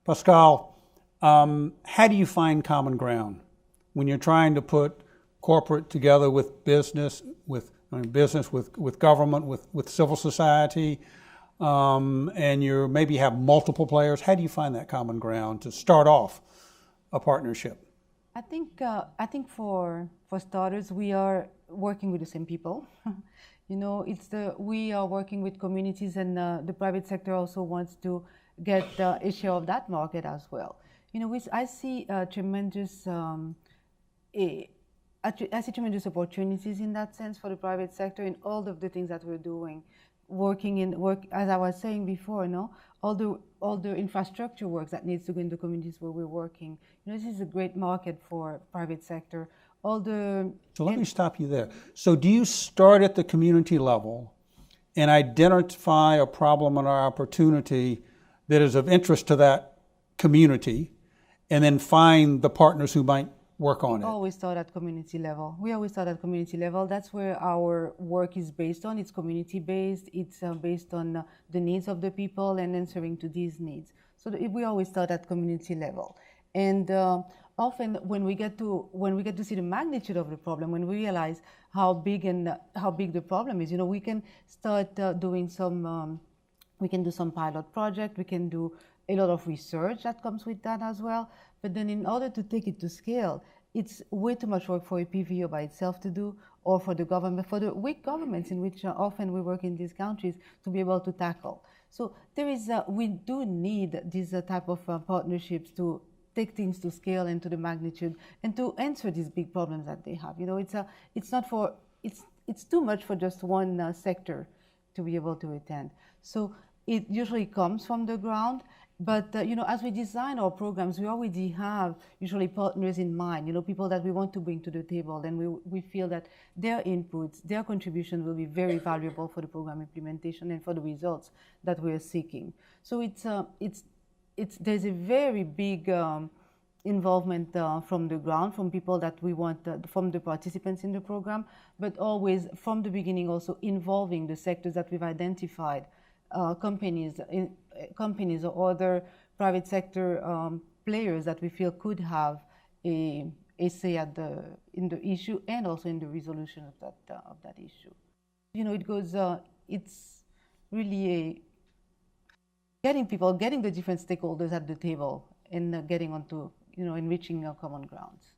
Pascale, how do you find common ground when you're trying to put corporate together with business, with government, with civil society, and you maybe have multiple players? How do you find that common ground to start off a partnership? I think for starters, we are working with the same people. We are working with communities, and the private sector also wants to get a share of that market as well. I see tremendous I see tremendous opportunities in that sense for the private sector in all of the things that we're doing, as I was saying before, all the infrastructure work that needs to go in the communities where we're working. This is a great market for private sector. So let me stop you there. So do you start at the community level and identify a problem and an opportunity that is of interest to that community, and then find the partners who might work on it? Always start at community level. We always start at community level. That's where our work is based on. It's community based. It's based on the needs of the people and answering to these needs. So we always start at community level. And often when we get to see the magnitude of the problem, when we realize how big the problem is, we can start doing some. We can do some pilot project. We can do a lot of research that comes with that as well. But then in order to take it to scale, it's way too much work for a PVO by itself to do, or for the government, for the weak governments in which often we work in these countries to be able to tackle. So we do need these type of partnerships to take things to scale and to the magnitude and to answer these big problems that they have. It's too much for just one sector to be able to attend. So it usually comes from the ground. But as we design our programs, we already have usually partners in mind, people that we want to bring to the table, and we feel that their inputs, their contribution will be very valuable for the program implementation and for the results that we are seeking. So there's a very big involvement from the ground, from people that we want, from the participants in the program, but always from the beginning also involving the sectors that we've identified. Companies or other private sector players that we feel could have a say in the issue and also in the resolution of that issue. It's really getting the different stakeholders at the table and getting onto, enriching our common grounds.